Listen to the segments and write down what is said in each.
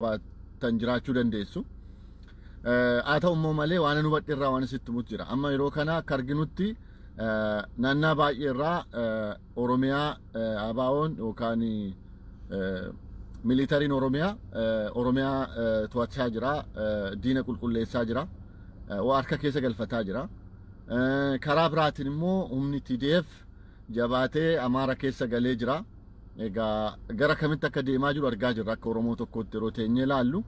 tan jiraachuu dandeessu. Haa ta'u immoo malee waan nu badheerraa waan sitti mutu jira. Amma yeroo kana akka arginutti naannaa baay'ee irraa Oromiyaa ABO'n yookaan militariin Oromiyaa to'achaa jira, diina qulqulleessaa jira, harka keessa galfataa jira. Karaa biraatiin immoo humni TDF jabaatee Amaara keessa galee jira. Egaa gara kamitti akka deemaa jiru argaa jirra akka Oromoo tokkotti yeroo teenyee ilaallu.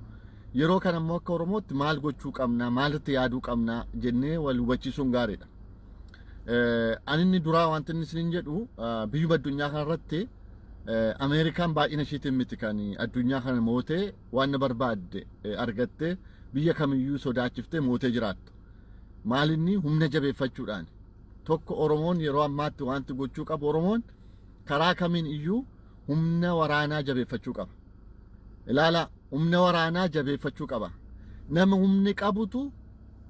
Yeroo kana immoo akka Oromootti maal gochuu qabna, maalitti yaaduu qabna jennee wal hubachiisuun gaariidha. Ani inni duraa wanti inni isin jedhu biyyuma addunyaa kanarratti Ameerikaan baay'ina isheetiin miti kan addunyaa kana mootee waan barbaadde argattee biyya kamiyyuu sodaachiftee mootee jiraattu. Maalinni humna jabeeffachuudhaan tokko Oromoon yeroo ammaatti wanti gochuu qabu Oromoon karaa kamiin iyyuu humna waraanaa jabeeffachuu qaba. Ilaala humna waraanaa jabeeffachuu qaba. Nama humni qabutu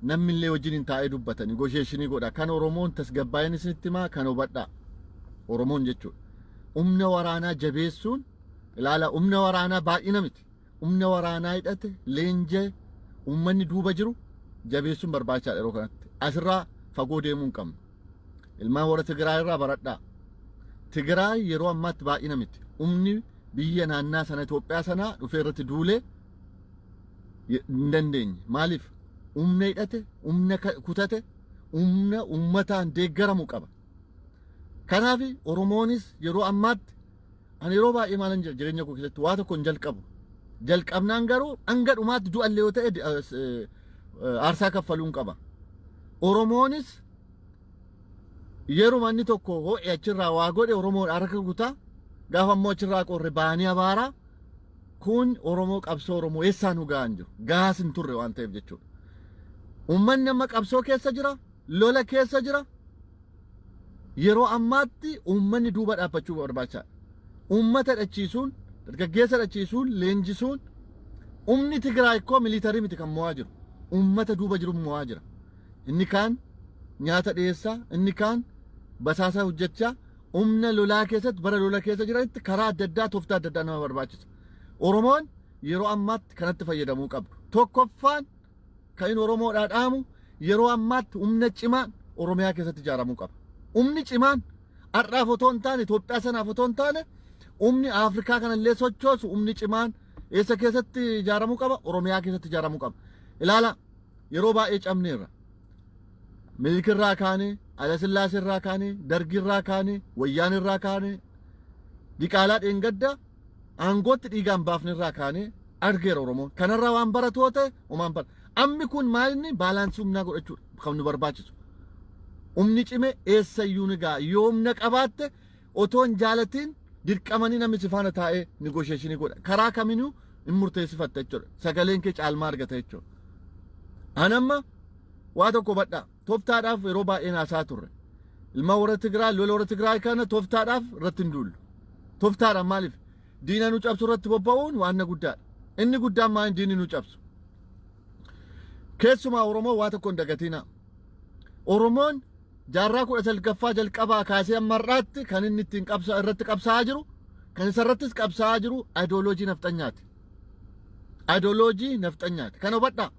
namni illee wajjin taa'ee dubbatanii gosheeshinii godha. Kan Oromoon tasgabbaa'een isinitti himaa kan hubadhaa. Oromoon jechuudha. Humna waraanaa jabeessuun ilaala humna waraanaa baay'ina miti. Humna waraanaa hidhate leenjee uummanni duuba jiru jabeessuun barbaachisaadha yeroo kanatti. Asirraa fagoo deemuu hin qabnu. Ilmaan warra Tigraay irraa baradhaa. Tigraay yeroo ammaatti baay'ina miti. Humni biyya naannaa sana Itoophiyaa sana dhufee irratti duulee hin dandeenye. Maaliif? Humna hidhate, humna kutate, humna uummataan deeggaramu qaba. Kanaaf Oromoonis yeroo ammaatti ani yeroo baay'ee maalan jireenya koo keessatti waa tokko hin jalqabu. Jalqabnaan garuu hanga dhumaatti du'allee yoo ta'e aarsaa kaffaluun qaba. Oromoonis yeroo manni tokko ho'i achirraa waa godhe Oromoon harka gutaa gaafa immoo achirraa qorre baanii abaaraa kun Oromoo qabsoo Oromoo eessaa nu ga'an jiru gaas hin turre waan ta'eef jechuudha. Uummanni amma qabsoo keessa jira, lola keessa jira. Yeroo ammaatti uummanni duuba dhaabbachuu barbaachisaadha. Uummata dhachiisuun, dargaggeessa dhachiisuun, leenjisuun humni Tigraay koo militarii miti kan mo'aa jiru. Uummata duuba jiru mo'aa jira. Inni kaan nyaata dhiyeessaa, inni kaan basaasa hojjechaa humna lolaa keessatti bara lola keessa jiranitti karaa adda addaa tooftaa adda addaa nama barbaachisa. Oromoon yeroo ammaatti kanatti fayyadamuu qabdu. Tokkoffaan kan Oromoodhaa dhaamu yeroo ammaatti humna cimaan Oromiyaa keessatti ijaaramuu qaba. Humni cimaan har'aaf otoo hin taane Itoophiyaa sanaaf otoo hin taane humni Afrikaa kanallee sochoosu humni cimaan eessa keessatti ijaaramuu qaba? Oromiyaa keessatti ijaaramuu qaba. Ilaala yeroo baay'ee cabneerra. Milikirraa kaanee, Hayilasillaasirraa kaanee, Dargirraa kaanee, Wayyaanirraa kaanee, Diqaalaa Dheengadda aangootti dhiigaan baafnirraa kaanee argeera Oromoon. Kanarraa waan baratoo ta'e uumaan bara. Ammi kun maalinni baalaansii humnaa godhachuudha kan nu barbaachisu. Humni cime eessayyuu ni ga'a. Yoo humna qabaatte otoo hin jaalatiin dirqamanii namni si faana taa'ee negosheeshinii godha. Karaa kaminuu hin murteessifatta jechuudha. Sagaleen kee caalmaa argata jechuudha. Anamma waa tokko badhaa. Tooftaadhaaf yeroo baay'ee naasaa turre. Ilma warra Tigraay, lola warra Tigraay kana tooftaadhaaf irratti hin duullu. Tooftaadhaan maaliif? Diina nu cabsu irratti bobba'uun waan guddaadha. Inni guddaan maaliin diinni nu cabsu? Keessumaa Oromoo waa tokko hin dagatina. Oromoon jaarraa 19ffaa jalqabaa kaasee amma har'aatti kan inni ittiin irratti qabsaa'aa jiru, kan isa irrattis qabsaa'aa jiru ideoloojii nafxanyaati. Ideoloojii nafxanyaati. Kana hubadhaa.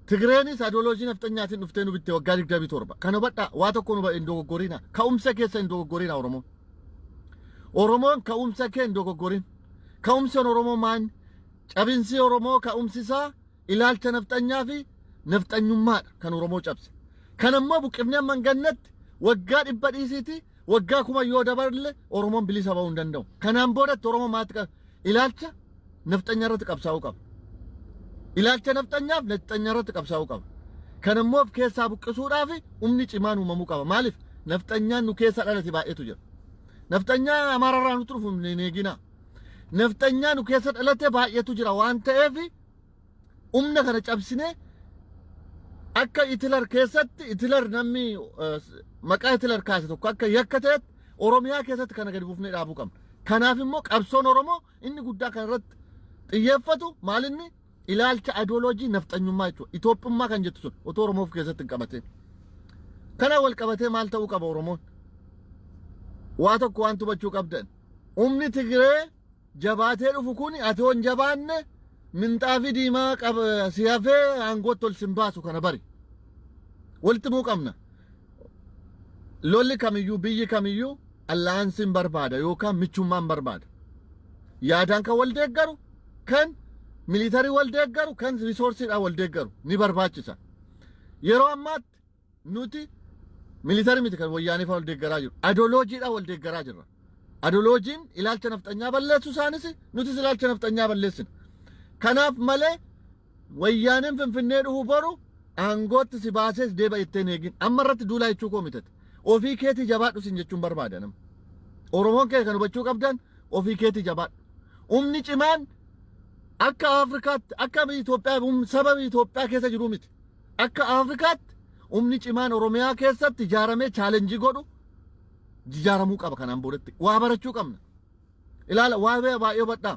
Tigreenis ideoloojii nafxanyaatiin dhuftee nu bittee waggaa 27. Kana hubadhaa waa tokko nu hin dogoggorina. Ka'umsa keessa hin dogoggorina Oromoon. Oromoon ka'umsa kee hin dogoggorin. Ka'umsi Oromoo maan cabinsi Oromoo ka'umsisaa ilaalcha nafxanyaa fi nafxanyummaadha kan Oromoo cabse. Kan ammoo buqqifnee amma gannatti waggaa 100 dhiisiiti waggaa 1000 yoo dabarle Oromoon bilisa ba'uu hin danda'u. Kanaan boodatti Oromoo maatti ilaalcha nafxanyaa irratti qabsaa'uu qaba. Ilaalcha nafxanyaaf nafxanyaa irratti qabsaa'uu qaba. Kan ammoo of keessaa buqqisuudhaaf humni cimaan uumamuu qaba. Maaliif? Nafxanyaan nu keessa dhalate baay'eetu jira. Nafxanyaan Amaararraa nutti dhufu hin eegina. Nafxanyaan nu keessa dhalate baay'eetu jira waan ta'eef humna kana cabsinee akka Itilar keessatti Itilar namni maqaa Itilar kaase tokko akka yakka ta'etti Oromiyaa keessatti kana gadi buufnee dhaabuu qabna. Kanaaf immoo qabsoon Oromoo inni guddaa kana irratti xiyyeeffatu maalinni ilaalcha ideoloojii nafxanyummaa jechuudha. Itoophummaa kan jettu sun otoo Oromoof keessatti hin qabateen. Kana wal qabatee maal ta'uu qaba Oromoon? Waa tokko waan hubachuu qabdan. Humni Tigree jabaatee dhufu kun ati hon jabaanne minxaafi diimaa qaba siyaafee aangootti ol sin baasu kana bari walitti muu qabna lolli kamiyyuu biyyi kamiyyuu allaansin barbaada yookaan michummaan barbaada yaadaan kan wal deeggaru kan militarii wal deeggaru kan risoorsiidhaan wal deeggaru ni barbaachisa yeroo ammaatti nuti militarii miti kan wayyaanii fa wal deeggaraa jiru ideoloojiidhaan wal deeggaraa jirra ideoloojiin ilaalcha nafxanyaa balleessu isaanis nutis ilaalcha nafxanyaa balleessina kanaaf malee wayyaaniin finfinnee dhufu boru aangootti si baasees deeba itteen eegin amma irratti duulaa jechuu koo mitati ofii keetii jabaadhu sin jechuun barbaada nama Oromoon kee kan hubachuu qabdan ofii keetii jabaadhu umni cimaan akka Afrikaatti akka Itoophiyaa saba Itoophiyaa keessa jiru miti akka Afrikaatti umni cimaan Oromiyaa keessatti ijaaramee chaalenjii godhu ijaaramuu qaba kanaan boodatti waa barachuu qabna ilaala waa baay'ee badhaa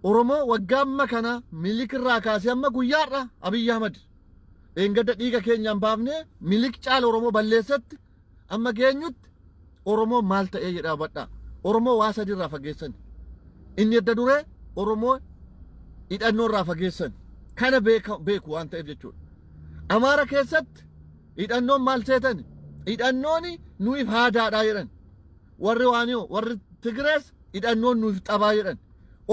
Oromoo waggaamma kana milikirraa kaasee amma guyyaarra Abiyyi Ahmad engadda dhiiga keenyaan baafnee milik caala Oromoo balleessatti amma geenyutti Oromoo maal ta'ee jedhaa badhaa Oromoo waa sadirraa fageessan inni edda duree Oromoo hidhannoorraa fageessan kana beeku waan ta'eef jechuudha Amaara keessatti hidhannoon maal seetan hidhannooni nuuf haadaadhaa jedhan warri waaniyoo warri Tigrees hidhannoon nuuf xabaa jedhan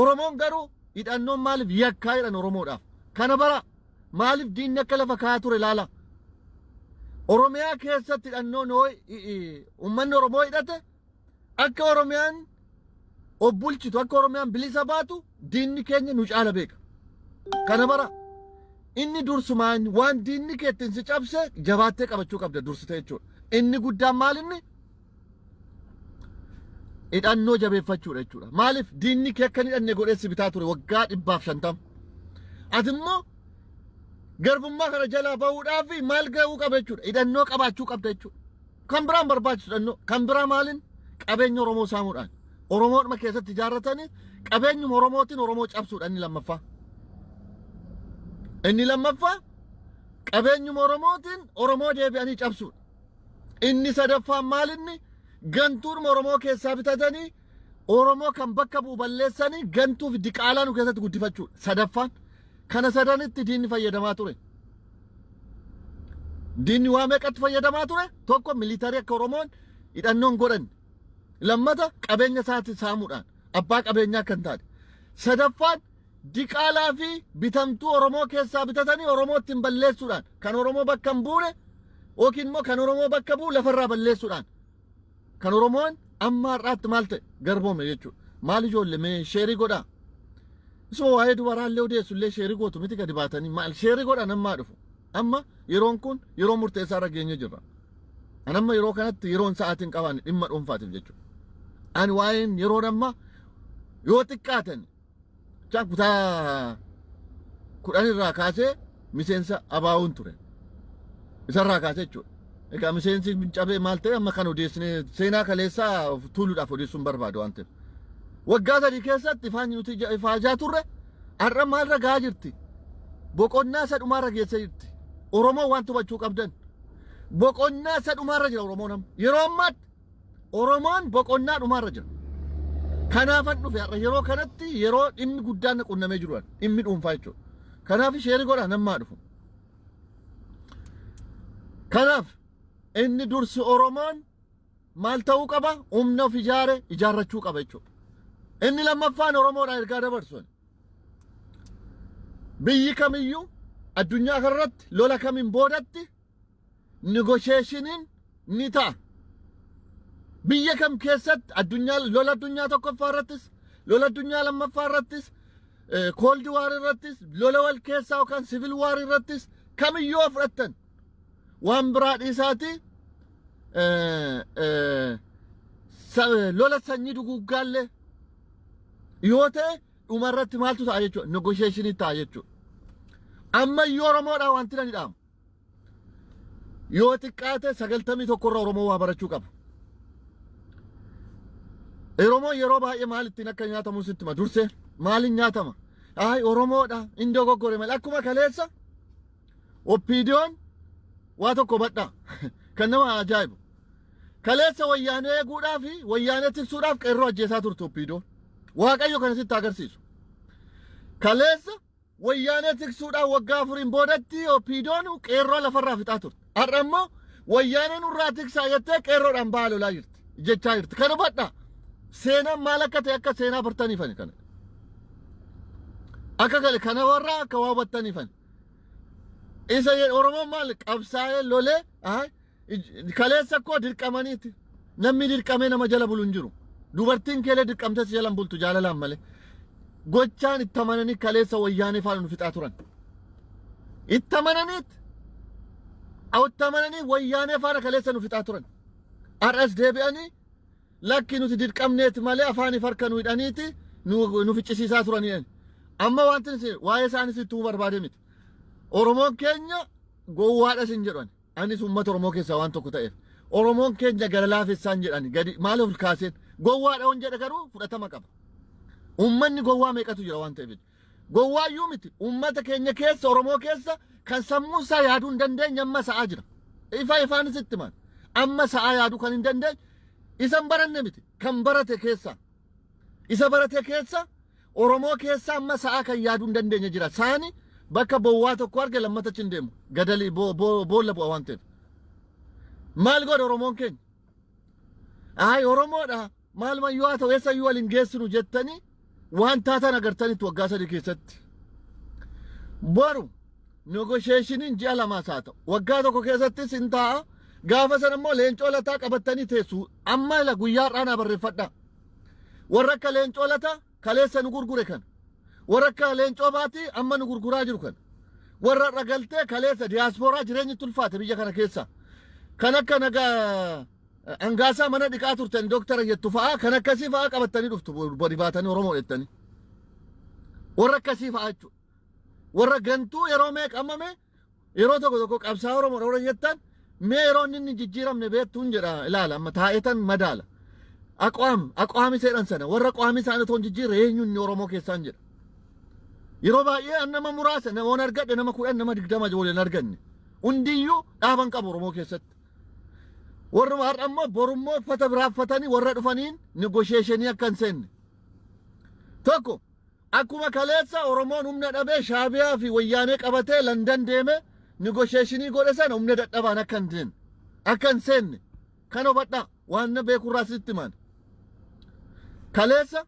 Oromoon garuu hidhannoon maaliif yakkaa jedhan Oromoodhaaf kana bara maaliif diinni akka lafa kaa'aa ture ilaala Oromiyaa keessatti hidhannoon uummanni Oromoo hidhate akka Oromiyaan obbulchitu akka Oromiyaan bilisa baatu diinni keenya nu caala beeka kana bara inni dursumaan waan diinni keettiin si cabse jabaattee qabachuu qabda dursite jechuudha inni guddaan maalinni hidhannoo jabeeffachuudha jechuudha maaliif diinni kee akka hidhanne godheessi bitaa ture waggaa 150 ati immoo garbummaa kana jalaa bahuudhaaf maal ga'uu qaba jechuudha hidhannoo qabaachuu qabda jechuudha kan biraan barbaachisu hidhannoo kan biraa maalin qabeenya Oromoo saamuudhaan Oromoodhuma keessatti ijaarratanii qabeenyuma Oromootiin Oromoo cabsuudha inni lammaffaa qabeenyuma Oromootiin Oromoo deebi'anii cabsuudha inni sadaffaan maalinni gantuudhuma Oromoo keessaa bitatanii Oromoo kan bakka bu'u balleessanii gantuuf diqaalaa nu keessatti guddifachuudha sadaffaan kana sadanitti diinni fayyadamaa ture diinni waa meeqatti fayyadamaa ture tokko militarii akka Oromoon hidhannoon godhan lammata qabeenya isaatti saamuudhaan abbaa qabeenyaa kan taate sadaffaan diqaalaa fi bitamtuu Oromoo keessaa bitatanii Oromootti balleessuudhaan kan Oromoo bakka hin buune yookiin immoo kan Oromoo bakka bu'u lafarraa balleessuudhaan kan Oromoon amma har'aatti maal ta'e garboome jechuudha maal ijoollee mee sheerii godhaa isuma waa'ee dubaraallee odeessullee sheerii gootu miti gadi baatanii maal sheerii godhaa nammaa dhufu amma yeroon kun yeroo murteessaa irra geenye jirra anamma yeroo kanatti yeroon sa'aatiin qabaanne dhimma dhuunfaatiif jechuudha ani waa'een yeroon amma yoo xiqqaatan caan kutaa 10 irraa kaasee miseensa abaawuun ture isarraa kaasee jechuudha egaa miseensi cabee maal ta'e amma kan odeessine seenaa kaleessaa tuuluudhaaf odeessuun barbaadu waan ta'eef waggaa 3 keessatti ifaan nuti ifaajaa turre har'a maalirra gahaa jirti boqonnaa sadhumaarra geessee jirti Oromoo waan hubachuu qabdan boqonnaa sadhumaarra jira Oromoon amma yeroo ammaatti Oromoon boqonnaa dhumaarra jira kanaafan dhufe har'a yeroo kanatti yeroo dhimmi guddaan qunnamee jiru dhimmi dhuunfaa jechuudha kanaaf sheerii godhaa nammaa dhufu kanaaf inni dursi Oromoon maal ta'uu qaba humna of ijaarrachuu qaba jechuudha inni lammaffaan Oromoodhaan ergaa dabarsuun biyyi kamiyyuu addunyaa kanarratti lola kamiin boodatti negotiationiin ni ta'a biyya kam keessatti addunyaa lola addunyaa tokkoffaa irrattis lola addunyaa lammaffaa irrattis cold war irrattis lola wal keessaa yookaan civil war irrattis kamiyyuu fudhattan waan biraa dhiisaati lola sanyii duguuggaallee yoo ta'e dhumarratti maaltu ta'a jechuudha negotiationii ta'a jechuudha amma yoo Oromoodhaa wanti nan hidhaamu yoo xiqqaate 91 irraa Oromoo waa barachuu qaba Oromoo yeroo baay'ee maal ittiin akka nyaatamu sittima durse maalin nyaatama ay Oromoodha indoo goggore mal akkuma kaleessa oppiidiyoon waa tokko badha kan nama ajaa'ibu kaleessa wayyaanee eeguudhaaf wayyaanee tiksuudhaaf qeerroo ajjeesaa turte oppiidiyoon waaqayyo kana sitti agarsiisu kaleessa wayyaanee tiksuudhaan waggaa afuriin boodatti opiidoon qeerroo lafarraa fixaa turte. Har'a immoo wayyaaneen irraa tiksaa jettee qeerroodhaan ba'aa lolaa jirti jechaa jirti. Kana badhaa seenaan maal akka ta'e akka seenaa bartaniifani kana. Akka gale kana warraa akka waa hubattaniifani. Isa Oromoon maal qabsaa'ee lolee kaleessa koo dirqamaniiti. Namni dirqamee nama jala bulu hin jiru. Dubartiin keelee dirqamtee si jala bultu jaalalaan malee. Gochaan itti amananii kaleessa wayyaanee faana nu fixaa turan. Itti amananii wayyaanee faana kaleessa nu fixaa turan. Har'as deebi'anii lakki nuti dirqamneeti malee afaanii farka nu hidhaniiti nu ficcisiisaa turanii. Amma wanti waa'ee isaanis ittuu barbaade miti. Oromoon keenya gowwaadhas hin jedhan. Anis uummata Oromoo keessaa waan tokko ta'eef. Oromoon keenya gara laafessaan jedhani gadi maal of kaaseen gowwaadha on jedha garuu fudhatama qaba. Uummanni gowwaa meeqatu jira waan ta'eef. Gowwaayyuu miti uummata keenya keessa Oromoo keessa kan sammuu isaa yaaduu hin dandeenye amma sa'aa jira. Ifaanis itti maan amma sa'aa yaaduu kan hin dandeenye isan baranne miti kan barate keessa. Isa barate keessa Oromoo keessa amma sa'aa kan yaaduu hin dandeenye jira. Saani bakka bowwaa tokko arge lammatachi hin deemu gadalii boolla bu'a waan ta'eef. Maal godha Oromoon keenya? Oromoodha maal mayyuu haa ta'u eessayyuu waliin geessinu jettanii waan taatan agartanitti waggaa sadii keessatti. Boru negotiationiin ji'a lamaas haa ta'u waggaa tokko keessattis hin taa'a. Gaafa sana immoo leencoo lataa qabattanii teessu amma ila guyyaa har'aanaa barreeffadhaa. Warra akka leencoo lataa kaleessa nu gurgure kan. Warra akka leencoo baatii amma nu gurguraa jiru kan. Warra har'a galtee kaleessa diyaaspooraa jireenyi tulfaate biyya kana keessa. Kan akka nagaa angaasaa mana dhiqaa turtan dooktara jettu fa'aa kan akkasii fa'aa qabattanii dhuftu bori baatanii Oromoo jettanii. Warra akkasii fa'aa jechuudha. Warra gantuu yeroo meeqa ammame yeroo tokko qabsaa Oromoo warra jettan mee yeroo inni jijjiiramne beektuun jedha ilaala amma taa'etan madaala. Aqwaami seedhan sana warra qaami isaanii toon jijjiirre eenyuun Oromoo keessaan jedha. Yeroo baay'ee nama muraasa namoonni argadhe nama 10 nama 20 waliin arganne. Hundiyyuu dhaaban qabu Oromoo keessatti. Warra har'a ammoo borummoo uffata biraa uffatanii warra dhufaniin negotiationii akka hin seenne. Tokko akkuma kaleessa Oromoon humna dhabee Shaabiyaa fi wayyaanee qabatee Landan deeme negotiationii godhe sana humna dadhabaan akka hin seenne. Kan hubadhaa waan beekurraa sitti himan. Kaleessa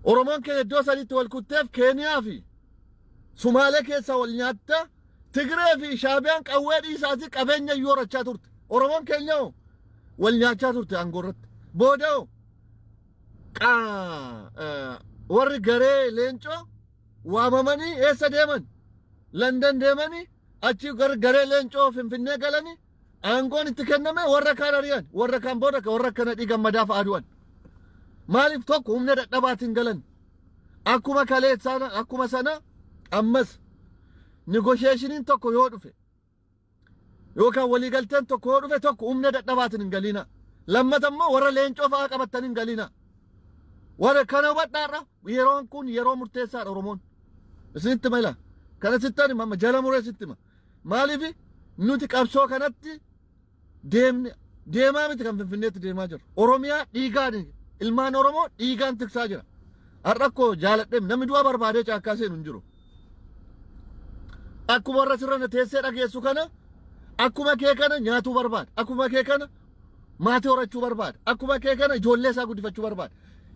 Oromoon keenya iddoo sadiitti wal kutteef Keeniyaa fi Sumaalee keessa wal nyaatta Tigree fi Shaabiyaan qawwee dhiisaatii qabeenya iyyuu horachaa turte. Oromoon keenya wal nyaachaa turte aangoo irratti. Booda warri garee leencoo waamamanii eessa deeman? Landan deemanii achi garee leencoo Finfinnee galanii aangoon itti kenname warra kaan ari'an warra kaan booda warra kana dhiigammadaa fa'aa du'an. Maaliif tokko humna dadhabaatiin galan? Akkuma kaleessaana akkuma sana ammas negotiationiin tokko yoo dhufe yookaan waliigalteen tokko yoo dhufe tokko humna dadhabaatiin hin galina. Lammata immoo warra leencoo fa'aa qabatanii hin galina. Warra kana hubadhaadha yeroon kun yeroo murteessaadha Oromoon. Isinitti mala kana sittan hima jala muree sitti hima. Maaliif nuti qabsoo kanatti deemaa miti kan Finfinneetti deemaa jiru. Oromiyaa dhiigaan ilmaan Oromoo dhiigaan tiksaa jira. Har'a akkoo jaaladhe namni du'a barbaadee caakkaa seenu hin jiru. Akkuma warra sirra teessee dhageessu kana akkuma kee kana nyaatuu barbaada. Akkuma kee kana maatii horachuu barbaada. Akkuma kee kana ijoollee isaa guddifachuu barbaada.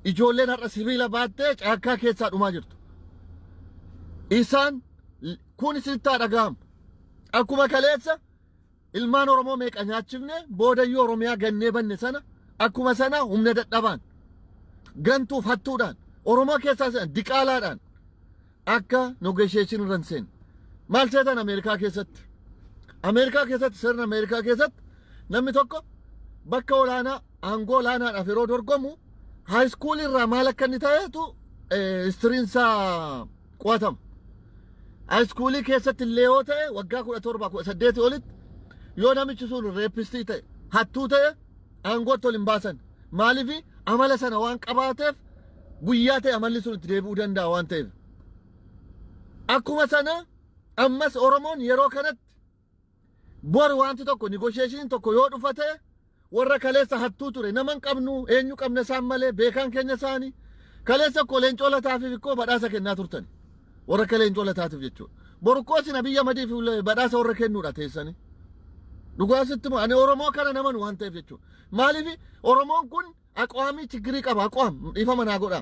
Ijoolleen har'a sibiila baattee caakkaa keessaa dhumaa jirtu. Isaan kun isinitti dhaga'ama. Akkuma kaleessa ilmaan Oromoo meeqa nyaachifne boodayyuu Oromiyaa gannee banne sana akkuma sana humna dadhabaan gantuuf hattuudhaan Oromoo keessaa diqaalaadhaan akka negotiation irra seen. Maal seetan Ameerikaa keessatti? Ameerikaa keessatti sirna Ameerikaa keessatti namni tokko bakka olaanaa aangoo olaanaadhaaf yeroo dorgomu haayiskuulii irraa maal akka inni ta'etu istiriinsaa qo'atama. Haayiskuulii keessatti illee yoo ta'e waggaa 17 18 olitti yoo namichi sun reepistii ta'e hattuu ta'e aangootti ol hin baasan. Maaliif amala sana waan qabaateef guyyaa ta'e amalli sun itti deebi'uu danda'a waan ta'eef. Akkuma sana ammas Oromoon yeroo kanatti bor wanti tokko negotiation tokko yoo dhufate warra kaleessa hattuu ture nama hin qabnu eenyu qabna isaan malee beekaan keenya isaanii kaleessa ko leencoo taatiif ko badhaasa kennaa turtan warra leencoo taatiif jechuudha borkoo sina biyya madiif badhaasa warra kennuudha teessanii dhugaasitti ani Oromoo kana naman waan ta'eef jechuudha maaliif Oromoon kun aqwaamii tigrii qaba aqwaam ifa manaa godha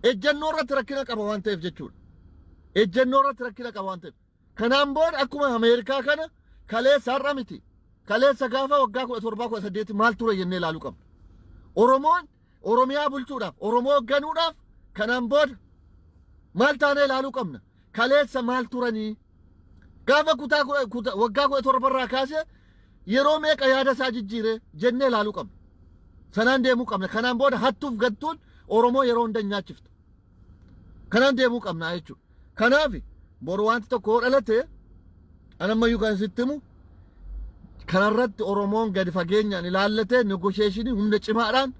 ejjennoo irratti rakkina qaba waan ta'eef jechuudha ejjennoo irratti rakkina qaba waan ta'eef kanaan booda akkuma Ameerikaa kana kaleessa har'a miti kaleessa gaafa waggaa 17 maal ture jennee ilaaluu qabna Oromoon Oromiyaa bulchuudhaaf Oromoo hoogganuudhaaf kanaan booda maal taanee ilaaluu qabna kaleessa maal turanii gaafa waggaa 17 irraa kaasee yeroo meeqa yaada isaa jijjiiree jennee ilaaluu qabna sanaan deemuu qabna kanaan booda hattuuf gattuun Oromoo yeroo hunda nyaachiftu kanaan deemuu qabna jechuudha kanaaf boru wanti tokko dhalate anammayyuu kan sitti himu kanarratti Oromoon gadi fageenyaan ilaallatee negotiationii humna cimaadhaan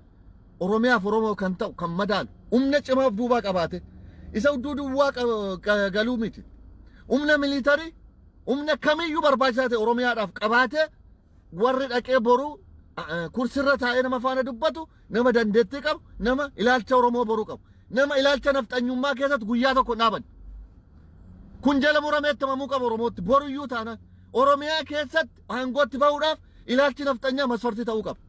Oromiyaaf Oromoo kan ta'u kan madaalu humna cimaaf duubaa qabaate isa duubaa galuu miti humna militarii humna kamiyyuu barbaachisaa ta'e Oromiyaadhaaf qabaate warri dhaqee boruu kursirra taa'ee nama faana dubbatu nama dandeettii qabu nama ilaalcha Oromoo boruu qabu nama ilaalcha nafxanyummaa keessatti guyyaa tokko dhaaban kun jala murameetti mamuu qabu Oromootti boruyyuu taanaan Oromiyaa keessatti aangootti ba'uudhaaf ilaalchi nafxanyaa masfartii ta'uu qaba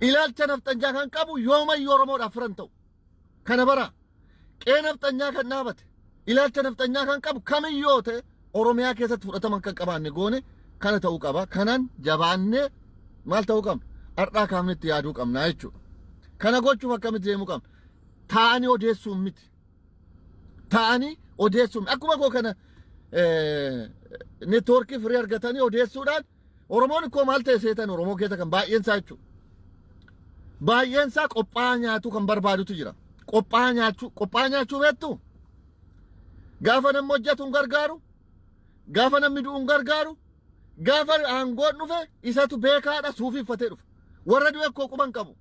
ilaalcha nafxanyaa kan qabu yoomayyuu Oromoodhaaf firan ta'u kana bara qee nafxanyaa kan dhaabate ilaalcha nafxanyaa kan qabu kamiyyoo ta'e Oromiyaa keessatti fudhataman kan qabaanne goone kana ta'uu qaba kanan jabaannee maal ta'uu qabna har'aa kaamnetti yaaduu qabna jechuudha kana gochuuf akkamitti deemuu qabna taa'anii odeessuun miti taa'anii odeessuun akkuma koo kana networkii firii argatanii odeessuudhaan Oromoon ikkoo maal ta'e seetan Oromoo keessa kan baay'een isaa jechuudha baay'een isaa qophaa'aa nyaatu kan barbaadutu jira qophaa'aa nyaachuu beektu gaafa namni hojjetu hin gargaaru gaafa namni du'u hin gargaaru gaafa aangoon dhufe isatu beekaadha suufiiffatee dhufe warra du'e koo quban qabu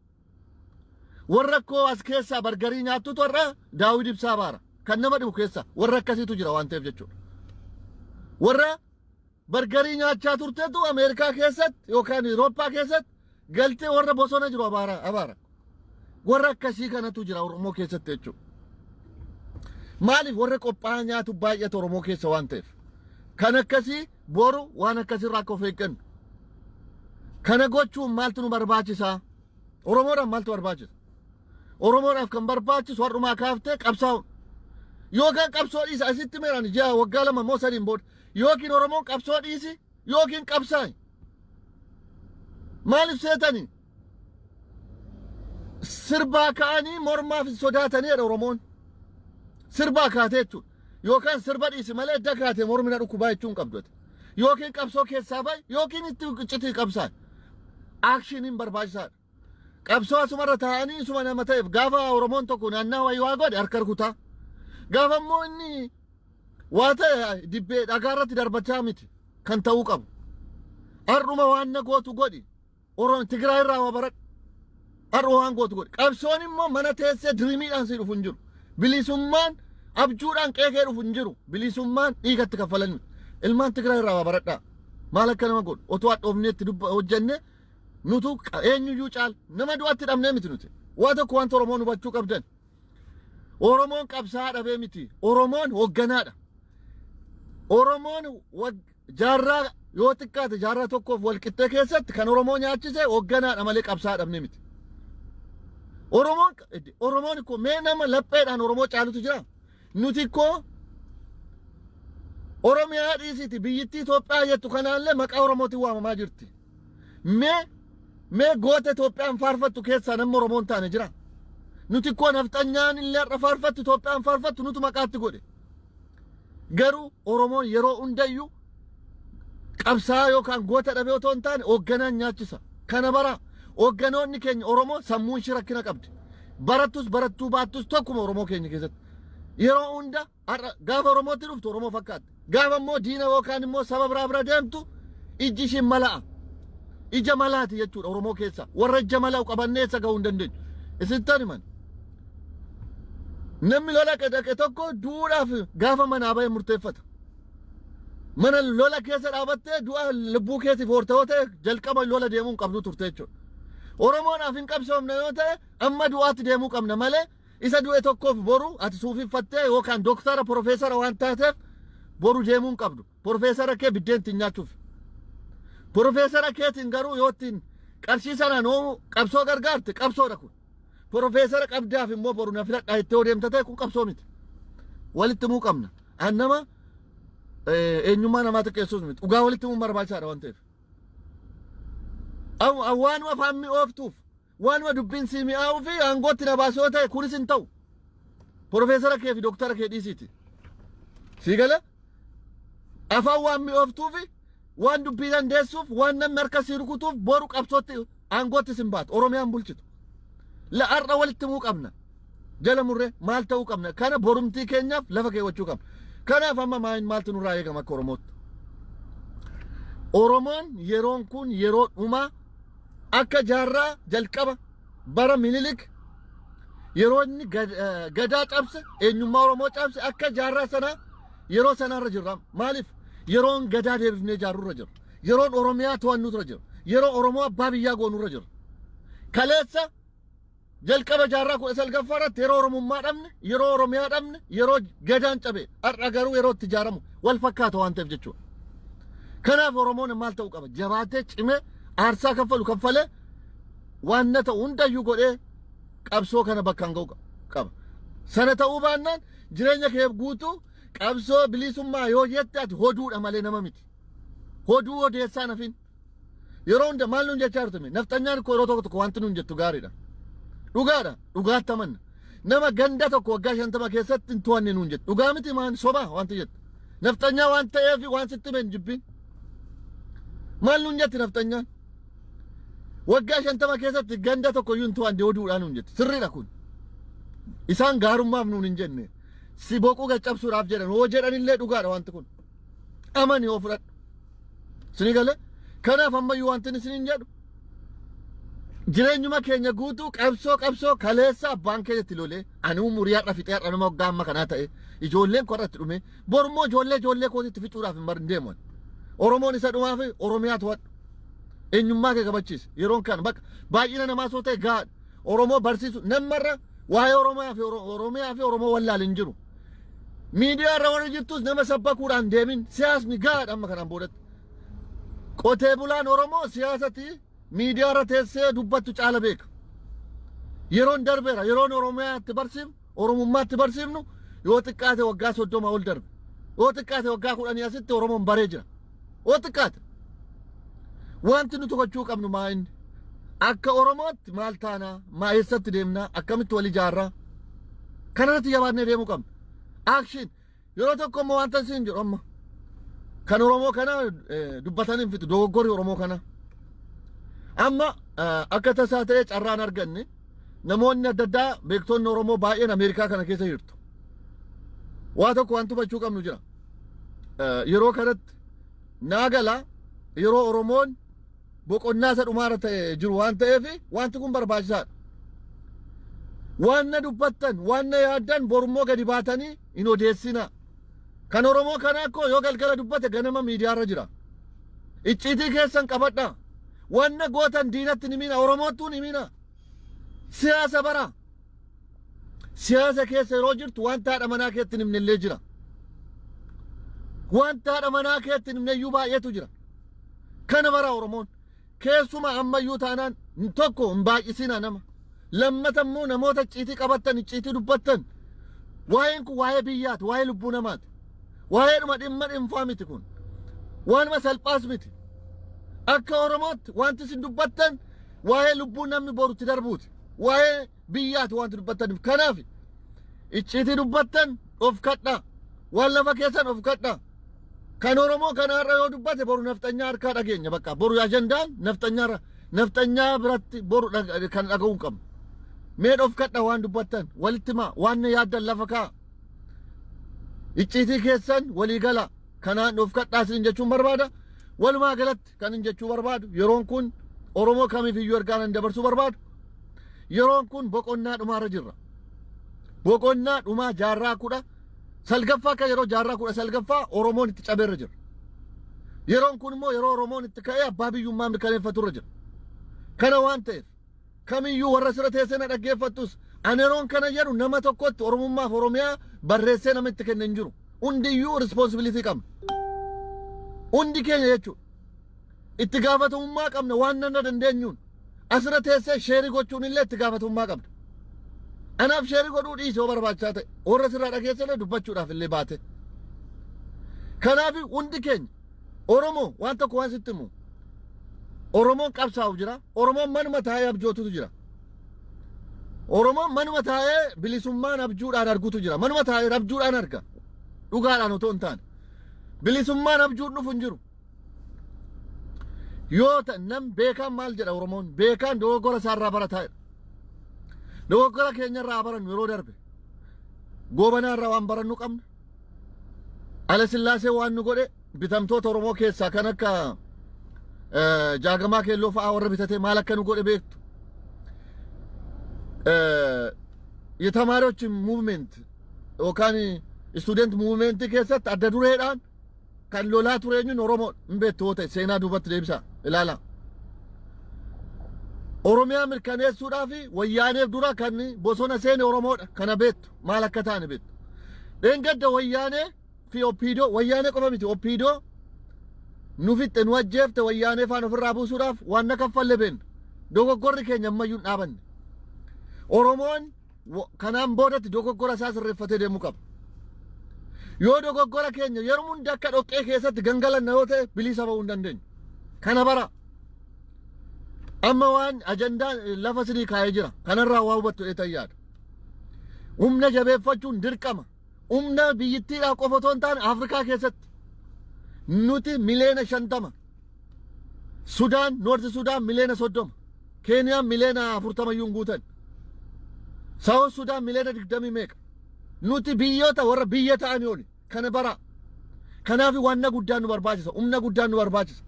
warra koo as keessaa bargarii nyaattutu warra Daawid Ibsaa baara kan nama dhibu keessa warra akkasiitu jira waan ta'eef jechuudha warra bargarii nyaachaa turteetu Ameerikaa keessatti yookaan Awurooppaa keessatti galtee warra bosona jiru abaara warra akkasii kanatu jira Oromoo keessatti jechuudha maaliif warra qophaa'aa nyaatu baay'atu Oromoo keessa waan ta'eef kan akkasii boru waan akkasirraa akka of eeggannu kana gochuun maaltu nu barbaachisaa Oromoodhaaf maaltu barbaachisa Oromoodhaaf kan barbaachisu har'umaa kaaftee qabsaa'uun yookaan qabsoo dhiisi asitti meeraan ijaa waggaa 2 moo 3 booda yookiin Oromoon qabsoo dhiisi yookiin qabsaa'i maaliif seetanii sirbaa ka'anii mormaaf sodaataniidha Oromoon sirbaa kaatee jechuudha yookaan sirba dhiisi malee dagaatee mormina dhukkubaa jechuun qabdote yookiin qabsoo keessaa ba'i yookiin itti citii qabsaan aakshiniin barbaachisaadha qabsoo asumarra taa'anii isuma nama ta'eef gaafa Oromoon tokko naannaa wayii waa godhe harka rukutaa gaafa immoo inni waa ta'e dibbee dhagaarratti darbachaa miti kan ta'uu qabu har'uma waan na gootu godhi Tigraay irraa waa baradhu har'uma waan gootu godhi qabsoon immoo mana teessee diriimiidhaan si dhufu hin jiru bilisummaan abjuudhaan qeekee dhufu hin jiru bilisummaan dhiigatti kaffalan ilmaan Tigraay irraa waa baradhaa maal akka nama godhu otoo hadhoofneetti hojjenne nutu eenyuyyuu caal nama du'atti dhabnee miti nuti waa tokko wanta Oromoon hubachuu qabdan Oromoon qabsaa dhabee miti Oromoon hoogganaadha Oromoon jaarraa yoo xiqqaate jaarraa tokkoof walqixxee keessatti kan Oromoo nyaachise hoogganaadha malee qabsaa dhabnee miti Oromoon ikkoo mee nama lapheedhaan Oromoo caalutu jira nuti ikkoo Oromiyaa dhiisiti biyyittii Itoophiyaa jettu kanaallee maqaa Oromootiin waamamaa jirti mee goota Itoophiyaan faarfattu keessaa namni Oromoon taane jira nuti ikkoo nafxanyaan illee har'a faarfattu Itoophiyaan faarfattu nutu maqaatti godhe garuu Oromoon yeroo hundayyuu qabsaa yookaan goota dhabee otoo hin taane hoogganaan nyaachisa kana bara hoogganoonni keenya Oromoo sammuun ishee rakkina qabdi barattus barattuu baattus tokkuma Oromoo keenya keessatti yeroo hunda gaafa Oromootti dhuftu Oromoo fakkaatti gaafa immoo diina yookaan immoo saba biraa bira deemtu ijji ishee mala'a ija malaati jechuudha Oromoo keessa warra ija mala'u qabannee isa ga'uu hin dandeenyu isittan himan namni lola dhaqe tokko duudhaaf gaafa manaa ba'e murteeffata mana lola keessa dhaabattee du'a lubbuu keetiif horta'oo ta'e jalqaba lola deemuun qabdu turte jechuudha Oromoon afin qabsoomna yoo ta'e amma du'aatti deemuu qabna malee isa du'e tokkoof boru ati suufiffattee yookaan doktara profeesara waan taateef boru deemuu hin qabdu. Profeesara kee biddeenti nyaachuuf. Profeesara keetiin garuu yoo ittiin qarshii sanaan oomu qabsoo gargaarte qabsoodha kun. Profeesara qabdaaf immoo boru na filadhaa itti deemta ta'e kun qabsoo miti. Walitti muu qabna. Annama eenyummaa namaa xiqqeessuus miti. Dhugaa walitti muu barbaachisaadha waan ta'eef. Waanuma faammi ooftuuf waanuma dubbiin sii mi'aawuu fi aangootti na baasee yoo ta'e kunis hin ta'u. Profeesara kee fi doktara kee dhiisiiti. Sii gala afaan waan mi'ooftuu fi waan dubbii dandeessuuf waan namni harka sii rukutuuf boru qabsootti aangootti sin baatu Oromiyaan bulchitu. Har'a walitti muu qabna. Jala murree maal ta'uu qabna. Kana borumtii keenyaaf lafa keewwachuu qabna. Kanaaf amma maaltu nurraa eegama akka Oromootti. Oromoon yeroon kun yeroo dhumaa akka jaarraa jalqaba bara Minilik yeroo inni gadaa cabse eenyummaa Oromoo cabse akka jaarraa sanaa yeroo sanarra jirra. Maaliif yeroon gadaa deebifnee jaarrurra jira. Yeroon Oromiyaa to'annuutu jira. Yeroo Oromoo abbaa biyyaa goonuurra jira. Kaleessa jalqaba jaarraa 19 yeroo Oromummaa dhabne, yeroo Oromiyaa dhabne, yeroo gadaan cabe, har'a garuu yeroo itti ijaaramu wal fakkaata waan ta'eef jechuudha. Kanaaf Oromoon maal ta'uu qaba? Jabaatee cimee aarsaa kaffalee waan na ta'u hundayyuu godhee qabsoo kana bakkaan ga'u qaba. Sana ta'uu baannaan jireenya kee guutuu qabsoo bilisummaa yoo jette ati hoduudha malee nama miti. Hoduu odeessaa nafin. Yeroo hunda maal nuun jechaa jirtu nafxanyaan koo yeroo tokko wanti nuun jettu gaariidha. Dhugaadha. Dhugaatti amanna. Nama ganda tokko waggaa 50 keessatti hin to'anne nuun jettu. Dhugaa miti maan sobaa wanti jettu. Nafxanyaa waan ta'eef waan sitti men jibbiin. Maal nuun jetti nafxanyaan? Waggaa 50 keessatti ganda tokko iyyuu hin to'anne oduudhaan nuun jetti. Sirriidha kun. Isaan gaarummaaf nuun hin jenne. Si boquu gaccabsuudhaaf jedhan. Hoo jedhanillee dhugaadha wanti kun. Amani yoo fudhadhu. Sini galee? Kanaaf ammayyuu wanti isin hin jedhu. Jireenyuma keenya guutuu qabsoo kaleessa abbaan keenyatti lolee ani umuriyaa dhafitee har'a nama waggaa amma kanaa ta'e ijoolleen korratti dhume bormoo ijoollee kootitti ficuudhaaf hin barin deeman. Oromoon isa dhumaa fi Oromiyaa to'adhu. Eenyummaa kee qabachiisa. Yeroon kana bakka baay'ina namaa soo ta'e gaadha. Oromoo barsiisu namarra waa'ee Oromiyaa fi Oromoo wallaal hin jiru. Miidiyaa irra warri jirtus nama sabbakuudhaan deemin siyaasni gaadha amma kanaan boodatti. Qotee bulaan Oromoo siyaasatti miidiyaa irra teessee dubbattu caala beeka. Yeroon darbeera. Yeroon Oromiyaatti barsiifnu, Oromummaatti barsiifnu yoo xiqqaate waggaa 30 ol darbe. Yoo xiqqaate waggaa 10 asitti Oromoon baree jira. Yoo xiqqaate. Wanti nuti gochuu qabnu maa inni? Akka Oromootti maal taanaa? Maa eessatti deemnaa? Akkamitti wal ijaarraa? Kanarratti jabaannee deemuu qabna. Akshin yeroo tokko immoo wanta isin jedhu amma. Kan Oromoo kana dubbatanii fitu dogoggorri Oromoo kana. Amma akka tasaa ta'ee carraan arganne namoonni adda addaa beektonni Oromoo baay'een Ameerikaa kana keessa jirtu. Waa tokko waan hubachuu qabnu jira. Yeroo kanatti naagala yeroo Oromoon boqonnaa isa dhumaarra ta'e jiru waan ta'eef wanti kun barbaachisaadha. Waan na dubbattan, waan na yaaddan borummoo gadi baatanii hin odeessina. Kan Oromoo kana akkoo yoo galgala dubbate ganama miidiyaarra jira. Icciitii keessan qabadhaa. Wanna gootan diinatti ni mina Oromootu ni mina. Siyaasa bara. Siyaasa keessa yeroo jirtu wanta haadha manaa keetti nimnillee jira. Wanta haadha manaa keetti nimneyyuu baay'eetu jira. Kana bara Oromoon keessuma ammayyuu taanaan tokko hin baay'isina nama. Lammatammoo namoota icciitii qabattan icciitii dubbattan. Waa'een kun waa'ee biyyaati, waa'ee lubbuu namaati. Waa'eedhuma dhimma dhuunfaa miti kun. Waanuma salphaas miti. Akka Oromootti wanti isin dubbattan waa'ee lubbuu namni borutti darbuuti. Waa'ee biyyaati wanti dubbattaniif. Kanaaf icciitii dubbattan of kadhaa. Waan lafa keessan of kadhaa. Kan Oromoo kanarra yoo dubbate boru nafxanyaa harkaa dhageenya bakka. Boru ajandaan nafxanyaa biratti boru kan dhaga'uu qabna. Mee of kadhaa waan dubbattan walitti himaa waan yaaddan lafa kaa. Icciitii keessan walii gala. Kanaan of kadhaa isin jechuun barbaada. Walumaa galatti kan hin jechuu barbaadu yeroon kun Oromoo kamiif iyyuu ergaan dabarsuu barbaadu. Yeroon kun boqonnaa dhumaarra jirra. Boqonnaa dhumaa jaarraa 10 salgaffaa akka yeroo jaarraa 10 salgaffaa Oromoon itti cabeerra jira. Yeroon kun immoo yeroo Oromoon itti ka'ee abbaa biyyummaa mirkaneeffaturra jira. Kana waan ta'eef kamiyyuu warra sira teessee na dhaggeeffattus ani yeroon kana jedhu nama tokkotti Oromummaaf Oromiyaa barreessee namitti kenne hin jiru. Hundiyyuu responsibility qabna. Hundi keenya jechuudha. Itti gaafatamummaa qabna waan nan dandeenyuun asirra teessee sheerii gochuun illee itti gaafatamummaa qabna. Anaaf sheerii godhuu dhiisee yoo barbaachisaa ta'e warra sirraa dhageessee dubbachuudhaaf illee baate. Kanaaf hundi keenya Oromoo waan tokko waan sitti himu. Oromoon qabsaa'u jira. Oromoon manuma taa'ee abjootutu jira. Oromoon manuma taa'ee bilisummaan abjuudhaan argutu jira. Manuma taa'ee abjuudhaan arga. Dhugaadhaan otoo hin taane. Bilisummaan abjuun dhufu hin jiru. Yoo nam beekaan maal jedha Oromoon? Beekaan dogoggora isaarraa barataa. Dogoggora keenyarraa barannu yeroo darbe. Goobanaarraa waan barannu qabna. Ala Sillaasee waan nu godhe bitamtoota Oromoo keessaa kan akka jaagamaa keelloo fa'aa warra bitatee maal akka nu godhe beektu. የተማሪዎች ሙቭመንት ወካኒ ስቱደንት ሙቭመንት keessat adda dureedhaan kan lolaa tureenyuun Oromoo hin beektu seenaa duubatti deebisa ilaala. Oromiyaa mirkaneessuudhaaf wayyaaneef dura kan bosona seene Oromoodha kana beektu maal akka taane beektu. Dheengadda wayyaanee fi Oppiidoo wayyaanee qofa miti Oppiidoo nu fixxe nu ajjeefte wayyaanee faan ofirraa buusuudhaaf waan na kaffalle beenna. Dogoggorri keenya ammayyuu hin dhaabanne. Oromoon kanaan boodatti dogoggora isaa sirreeffatee deemuu qaba. Yoo dogoggora keenya yeroo hunda akka dhoqqee keessatti gangalanna yoo ta'e bilisa ba'uu hin dandeenyu. Kana bara amma waan ajandaan lafa sidii kaa'ee jira. Kanarraa waa hubattu eetayyaadha. Humna jabeeffachuun dirqama. Humna biyyittiidhaa qofa otoo hin taane Afrikaa keessatti nuti miliyoona 50. Sudaan, Noorti Sudaan miliyoona 30. Keeniyaan miliyoona 40 iyyuu hin guutan. South Sudan miliyoona 20 meeqa. Nuti biyyoota warra biyya ta'anii oli kana bara. Kanaaf wanna guddaan nu barbaachisa. Humna guddaan nu barbaachisa.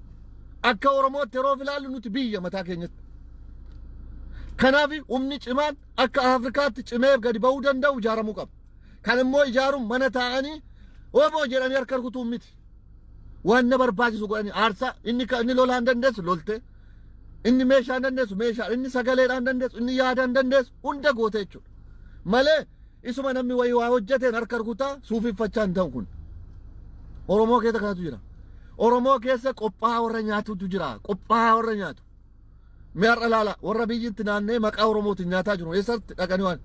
Akka Oromootti yeroo filaallu nuti biyya mataa keenyatti. Kanaaf humni cimaan akka Afrikaatti cimee gadi ba'uu danda'u ijaaramuu qaba. Kan immoo ijaaruun mana taa'anii oboo jedhanii harka rukutuu miti. Wanna barbaachisu godhanii aarsaa inni lolaan dandeessu lolte. Inni meeshaan dandeessu meeshaa inni sagaleedhaan dandeessu inni yaadaan dandeessu hunda goote jechuudha. Malee isuma namni wayii waa hojjeteen harka rukutaa suufiffachaa hin ta'u kun. Oromoo keessa kanatu jira. Oromoo keessa qophaa warra nyaatutu jira. Qophaa warra nyaatu. Mee har'a laala warra biyyitti naannee maqaa Oromootiin nyaataa jiru. Eessatti dhaqanii waan.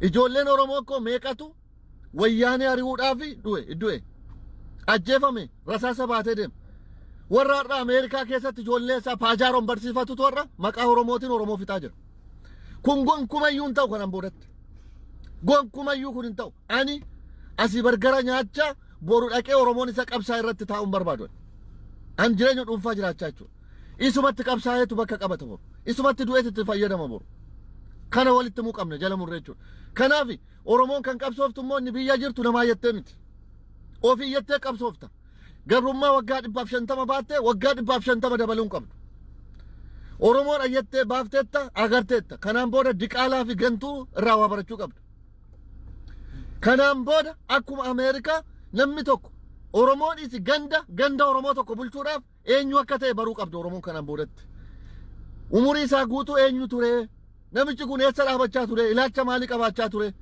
Ijoolleen Oromoo koo meeqatu wayyaanee ari'uudhaaf du'e. Ajjeefame rasaasa baatee deema. Warra har'a Ameerikaa keessatti ijoollee isaa paajaaroon barsiifatutu warra maqaa Oromootiin Oromoo fixaa jira. Kun gonkumayyuu hin ta'u kanan boodatti. Gonkumayyuu kun hin ta'u. Ani asii bargara nyaachaa boru dhaqee Oromoon isa qabsaa irratti taa'uun barbaadu. An jireenya dhuunfaa jiraachaa jechuudha. Isumatti qabsaa'eetu bakka qabata boru. Isumatti du'eetu itti fayyadama boru. Kana walitti muu qabna jala murree jechuudha. Kanaaf Oromoon kan qabsooftu immoo inni biyya jirtu namaa jettee miti. Ofii jettee qabsoofta. Gabrummaa waggaa 150 baattee waggaa 150 dabaluun qabdu. Oromoon ayyattee baafteetta agarteetta. Kanaan booda diqaalaa fi gantuu irraa waa barachuu qabdu. Kanaan booda akkuma Ameerikaa namni tokko Oromoon isi ganda Oromoo tokko bulchuudhaaf eenyu akka ta'e baruu qabdu Oromoon kanaan boodatti. Umurii isaa guutuu eenyu ture? Namichi kun eessa dhaabachaa ture? Ilaalcha maalii qabaachaa ture?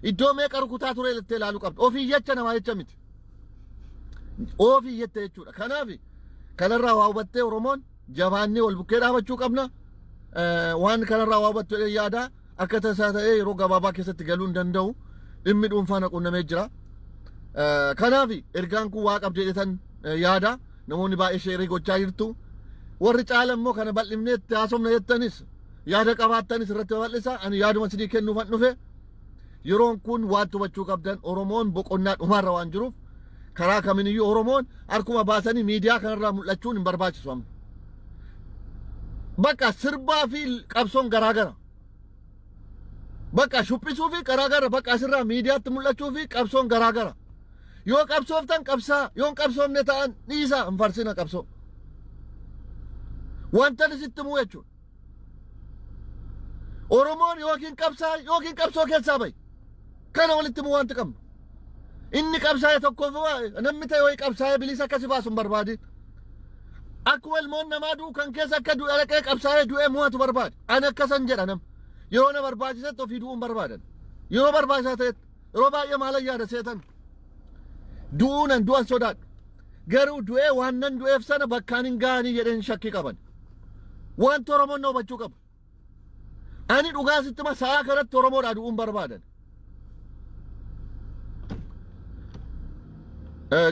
Iddoo meeqa rukutaa ture jettee ilaaluu qabdu. Ofii jecha namaa jecha miti. Ofii jettee jechuudha. Kanaaf kanarraa waa hubattee Oromoon jabaannee wal bukkee dhaabachuu qabna. Waan kanarraa waa hubattu yaada akka tasaa ta'ee yeroo gabaabaa keessatti galuu hin danda'u. Dhimmi dhuunfaa na qunnamee jira. Kanaaf ergaan kun waa qabdee jedhan yaada namoonni baay'ee sheerii gochaa jirtu. Warri caala immoo kana bal'ifneetti haasofna jettanis yaada qabaattanis irratti bal'isa. Ani yaaduma sidii kennuufan dhufe yeroon kun waan hubachuu qabdan Oromoon boqonnaa dhumaarra waan jiruuf karaa kamiiniyyuu Oromoon harkuma baasanii miidiyaa kanarraa mul'achuun hin barbaachisu amma. Bakka sirbaa fi qabsoon garaagara. Bakka shuphisuu fi garaagara bakka asirraa miidiyaatti mul'achuu fi qabsoon garaagara. Yoo qabsooftan qabsaa yoo qabsoofne ta'an dhiisaa hin farsina qabsoo. Wanta sitti muu jechuudha. Oromoon yookiin qabsaa yookiin qabsoo keessaa ba'i. Kana walitti muu wanti qabnu. Inni qabsaa'e tokkoof namni ta'e wayii qabsaa'ee bilisa akkasii baasu hin barbaadin. akkuma ilmoon namaa du'u kan keessa akka du'e dhaqee qabsaa'ee du'ee mo'atu barbaada. Ani akkasan jedha nam. Yeroo na barbaachisetti ofii du'uun barbaadan. Yeroo barbaachisaa ta'etti yeroo baay'ee maal yaada seetan. Du'uunan du'an sodaadhu. Garuu du'ee waan nan du'eef sana bakkaan hin ga'anii jedheen shakkii qaban. Wanti Oromoon na hubachuu qaba. Ani dhugaa sittima sa'a kanatti Oromoodhaa du'uun barbaadan.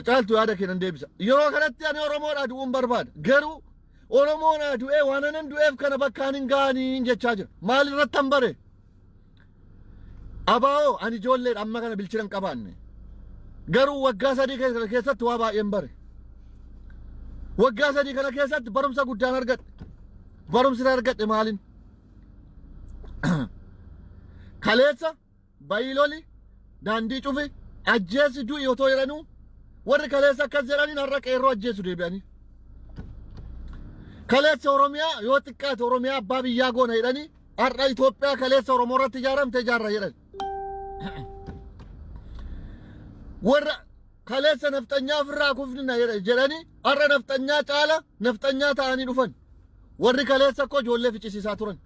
Caaltu yaada kennan deebisa. Yeroo kanatti ani Oromoodhaa du'uun barbaada. Garuu Oromoodhaa du'ee waan nan du'eef kana bakkaan hin ga'anii jechaa jira. Maal irratti han bare? Abaa'oo ani ijoolleedha amma kana bilchina hin qabaanne. Garuu waggaa 3 keessatti waa baay'een bare. Waggaa 3 kana keessatti barumsa guddaan argadhe. Barumsi argadhe maalin? Kaleessa baay'iloli daandii cufi ajjeesi du'i otoo jedhanuu warri kaleessa akkas jedhaniin har'a qeerroo ajjeesu deebi'anii. Kaleessa Oromiyaa yoo xiqqaate Oromiyaa abbaa biyyaa goona jedhanii har'a Itoophiyaa kaleessa Oromoo irratti ijaaramte ijaarra jedhan. Warra kaleessa nafxanyaa ofirraa kufnina jedhanii har'a nafxanyaa caala nafxanyaa ta'anii dhufan. Warri kaleessa akkoo ijoollee ficcisiisaa turan.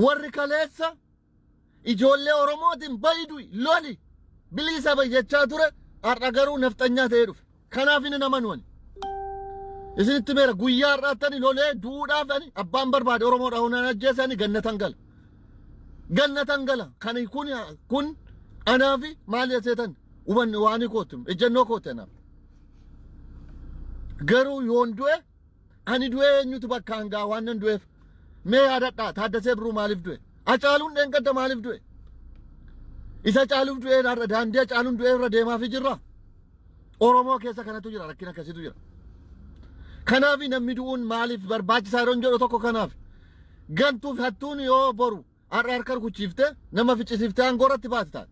Warri kaleessa ijoollee Oromootiin bayidu loli bilisa jechaa ture har'a garuu nafxanyaa ta'ee dhufe. Kanaaf inni nama nuwani. Isinitti meera guyyaa har'aattani lolee duudhaaf ani abbaan barbaade Oromoodhaa hunaan ajjeesanii gannatan gala. Gannatan gala. Kani kun anaafi maal seetan hubanni waani kootum ejjennoo koote anaaf. Garuu yoon du'e ani du'e eenyutu bakka hangaa waan nan du'eef mee yaadadhaa Taaddasee Birruu maaliif du'e? Hacaaluun dheengadda maaliif du'e? Isa Hacaaluuf du'e daandii Hacaaluun du'e irra deemaafi jirra. Oromoo keessa kanatu jira rakkina akkasiitu jira. Kanaaf namni du'uun maaliif barbaachisaa yeroo jedhu tokko kanaaf gantuuf hattuun yoo boru har'a harka rukuchiifte nama ficcisiifte aangoo irratti baate taate.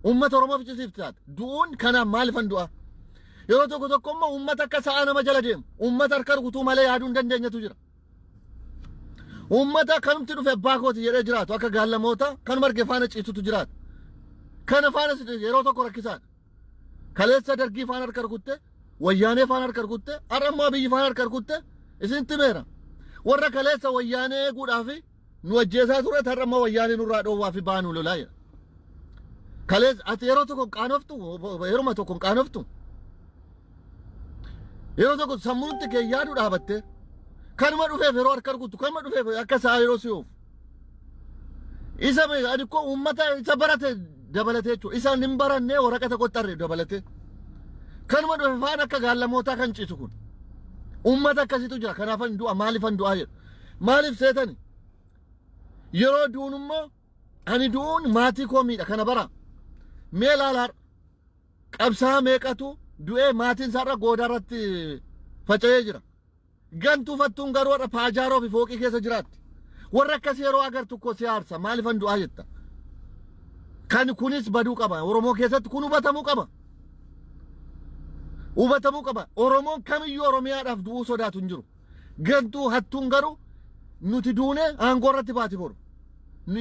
Uummata Oromoo ficcisiifte taate. Du'uun kanaaf maaliifan du'a? Yeroo tokko tokko immoo uummata akka sa'a nama jala deemu. Uummata harka rukutuu malee yaaduu hin dandeenyetu jira. Uummata kanumti dhufe abbaa kooti jedhee jiraatu akka gaallamoota kan marge faana ciisutu jiraatu. Kana faana yeroo tokko rakkisaadha. Kaleessa dargii faana harka rukutte, wayyaanee faana harka rukutte, har'a immoo biyyi faana harka rukutte isinitti meera. Warra kaleessa wayyaanee eeguudhaaf nu ajjeesaa ture har'a immoo wayyaanee nurraa dhoowwaa fi baanuu lolaa jira. Kaleessa ati yeroo tokko qaanoftu, yeroo tokko qaanoftu. Yeroo tokko sammuutti kee yaaduu dhaabatte. Kanuma dhufeef yeroo harka rukuttu, kanuma dhufeef akka sa'a yeroo si'oof. Isa ani koo uummata isa barate dabalatee jechuudha. Isa hin barannee waraqata qoxxarre dabalatee. Kanuma dhufe faana akka gaallamootaa kan ciisu kun. Uummata akkasitu jira. Kanaafan du'a maaliifan du'aa jedhu. Maaliif seetani? Yeroo du'uun immoo ani du'uun maatii koo miidha kana bara. Mee laalaar qabsaa meeqatu du'ee maatiin isaarra goodaarratti faca'ee jira. Gantuu fattuun garuu warra paajaaroo fi fooqii keessa jiraatti. Warra akkasii yeroo agartu koo si aarsa maaliifan du'aa jetta. Kan kunis baduu qaba. Oromoo keessatti kun hubatamuu qaba. Hubatamuu qaba. Oromoon kamiyyuu Oromiyaadhaaf du'uu sodaatu hin jiru. Gantuu hattuun garuu nuti duunee aangoo irratti baati boru.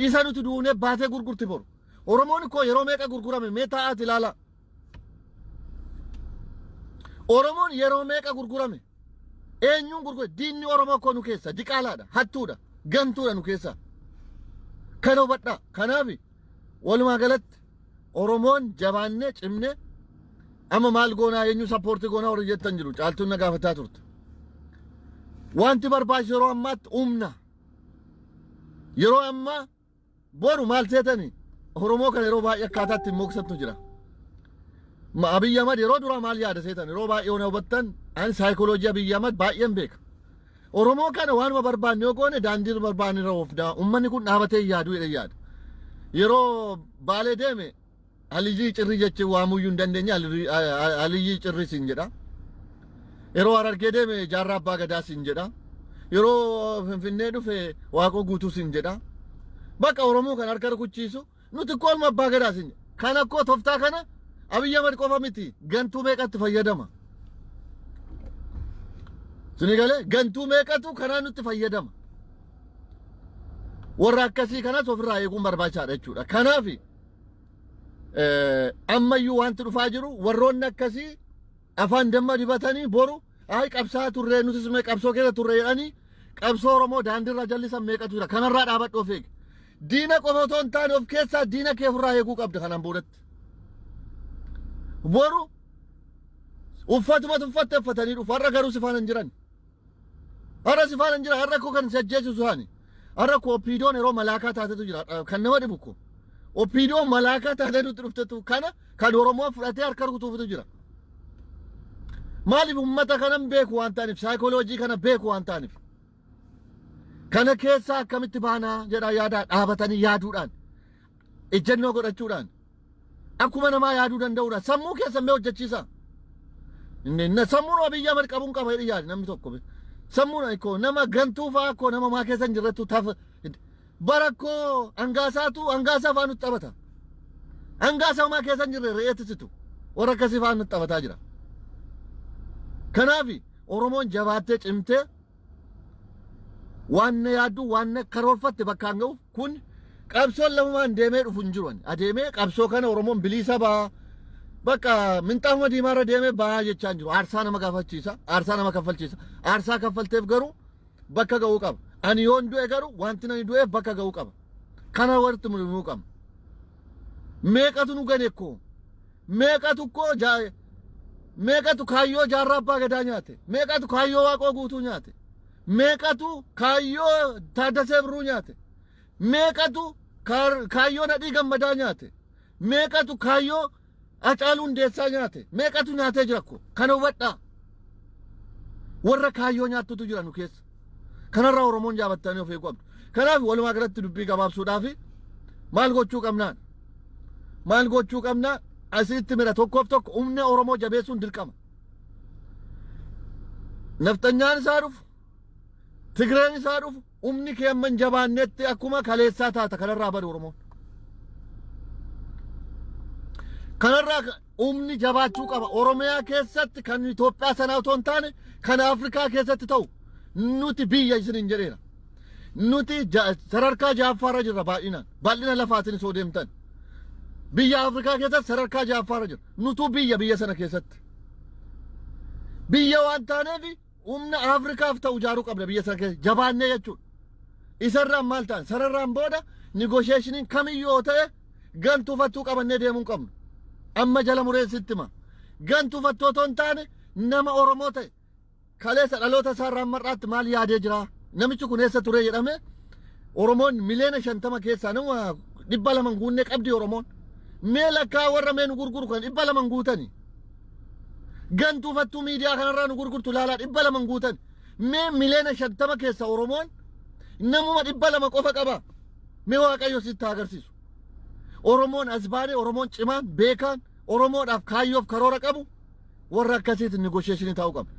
Isa nuti duunee baatee gurgurti boru. Oromoon koo yeroo meeqa gurgurame mee taa'aati ilaala. Oromoon yeroo meeqa gurgurame. Eenyuun gurgure diinni Oromoo koo nu keessa diqaalaadha hattuudha gantuudha nu keessa. Kana hubadhaa. Kanaaf walumaa galatti Oromoon jabaannee cimnee amma maal goonaa eenyu sappoortii goonaa warri jettan jiru caaltuun na gaafataa turte. Wanti barbaachisu yeroo ammaatti humna. Yeroo ammaa boru maal seetanii Oromoo kana yeroo baay'ee akkaataatti hin mooksantu jira. Abiy Ahmed yeroo duraa maal yaada seetan yeroo baay'ee ona hubattan ani saayikooloojii Abiy Ahmed baay'een beeka. Oromoo kana waanuma barbaanne yoo goone daandii barbaanne irra oofnaa uummanni kun dhaabatee yaaduu jedhee yaada. Yeroo baalee deeme Aliyyii Cirrii jechuun waamuyyuu hin dandeenye Aliyyii Cirrii siin jedha. Yeroo Harargee deeme Jaarraa Abbaa Gadaa siin jedha. Yeroo Finfinnee dhufe Waaqoo Guutuu siin jedha. Bakka Oromoo kan harka rukuchiisu nuti koolma Abbaa Gadaa siin jedha. Kana koo toftaa kana Abiy Ahmed qofa miti gantuu meeqatti fayyadama. Sini galee gantuu meeqatu kanaan nutti fayyadama. Warra akkasii kanas ofirraa eeguun barbaachisaadha jechuudha. Kanaaf ammayyuu wanti dhufaa jiru warroonni akkasii afaan damma dibatanii boru ay qabsaa turree nuti sumee qabsoo keessa turree jedhanii qabsoo Oromoo daandiirra jallisan meeqatu jira kanarraa dhaabadhu of eegi. Diina qofa otoo hin taane of keessaa diina kee ofirraa eeguu qabda kanaan boodatti. Boru uffatuma uffatanii dhufu har'a garuu sifaan hin jiran. Har'a sifaan hin jiran har'a koo kan sajjeesisu haani. Har'a koo oppiidoon yeroo malaakaa taatetu jira kan nama dhibu koo. Oppiidoon malaakaa taatee nutti dhuftetu kana kan Oromoo fudhatee harka rukutuufitu jira. Maaliif uummata kanan beeku waan ta'aniif saayikooloojii kana beeku waan ta'aniif. Kana keessa akkamitti baanaa jedhaa yaadaa dhaabatanii yaaduudhaan ejjennoo godhachuudhaan akkuma namaa yaaduu danda'uudhaan sammuu keessa mee hojjechiisa. Sammuun biyya mad qabuun qaba jedhi yaadi namni tokko. Sammuun ikkoo nama gantuu fa'aa akkoo nama maa keessa hin jirrettu tafa barakkoo angaasaa fa'aa nutti taphata. Angaasaa maa keessa hin jirre re'eettisitu warra akkasii fa'aa nutti taphataa jira. Kanaafi Oromoon jabaattee cimtee waan yaaddu waan karoorfatte bakkaan ga'uuf kun qabsoon lamumaan deemee dhufu hin jiru. Adeemee qabsoo kana Oromoon bilisa baa bakka minxaafuma diimaarra deemee baa jechaa hin jiru. Aarsaa nama gaafachiisa, aarsaa nama kaffalchiisa. Aarsaa kaffalteef garuu bakka ga'uu qaba. Ani yoon du'e garuu wanti ani du'eef bakka ga'uu qaba. Kana walitti mul'isuu qaba. Meeqatu nu ganeekkoo? Meeqatu kaayyoo jaarraa abbaa gadaa nyaate? Meeqatu kaayyoo waaqoo guutuu nyaate? Meeqatu kaayyoo Taaddasee Birruu nyaate? Meeqatu kaayyoo Nadhii Gammadaa nyaate? Meeqatu kaayyoo Hacaaluu Hundeessaa nyaate? Meeqatu nyaatee jira ko? Kana hubadhaa. Warra kaayyoo nyaattutu jira nu keessa. Kanarraa Oromoon jaabattanii of eeguu qabdu. Kanaaf walumaa galatti dubbii gabaabsuudhaaf maal gochuu qabnaan? Maal gochuu qabnaa? Asitti mira tokkoof tokko humna Oromoo jabeessuun dirqama. Naftanyaan isaa dhufu, Tigreen isaa dhufu, humni keemman jabaannetti akkuma kaleessaa taata kanarraa badu Oromoon. Kanarraa humni jabaachuu qaba. Oromiyaa keessatti kan Itoophiyaa sanaa otoo hin taane kan Afrikaa keessatti ta'u nuti biyya isin hin jedheera. Nuti sadarkaa ja'affaarra jirra baay'inaan. Bal'ina lafaatiin osoo deemtan. Biyya Afrikaa keessatti sadarkaa ja'affaarra jira. Nutu biyya sana keessatti. Biyya waan taaneef humna Afrikaaf ta'u ijaaruu qabna biyya sana keessa jabaannee jechuudha. Isarraan maal ta'an sararraan booda negotiationiin kamiyyoo ta'e gantuufattuu qabannee deemuu qabnu. Amma jala mureessitti hima. Gantuufattuu otoo hin taane nama Oromoo ta'e kaleessa dhaloota isaarraan mar'aatti maal yaadee jira? Namichi kun eessa ture jedhame Oromoon miliyoona 50 keessaa nama 200 guunnee qabdi Oromoon. Mee lakkaa warra mee nu gurguru kan 200 guutani. Gantuufattuu miidiyaa kanarraa nu gurgurtu laalaa 200 guutani. Mee miliyoona 50 keessa Oromoon namuma 200 qofa qaba. Mee Waaqayyo sitti agarsiisu. Oromoon asbaanee Oromoon cimaan beekaan Oromoodhaaf kaayyoof karoora qabu warra akkasiitti negotiationii ta'uu qaba.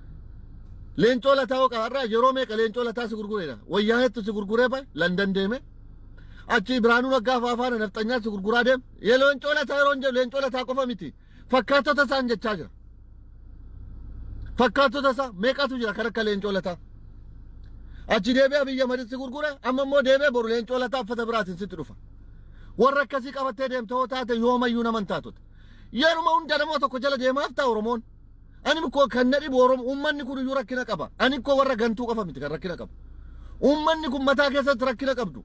Leencoo lataa qarraa yeroo meeqa leencoo lataa si gurgureedha. Wayyaanetti si gurguree baay Landan deeme. Achi Biraanuu Naggaa afaan nafxanyaa si gurguraa deem. Leencoo lataa yeroo hin jedhu leencoo lataa qofa miti. Fakkaattota isaan jechaa jira. Fakkaattota isaa meeqatu jira kan akka leencoo lataa. Achi deebi'ee biyya maditti si gurgure amma immoo deebi'ee boru leencoo lataa uffata biraatiin sitti dhufa. Warra akkasii qabattee deemtoo taate yoomayyuu naman taatota. Yeruma hunda namoo tokko jala deemaaf ta'a Oromoon. Ani ko kan nadhibu Oromoo uummanni kun iyyuu rakkina qaba. Ani ko warra gantuu qofa miti kan rakkina qabu. Uummanni kun mataa keessatti rakkina qabdu.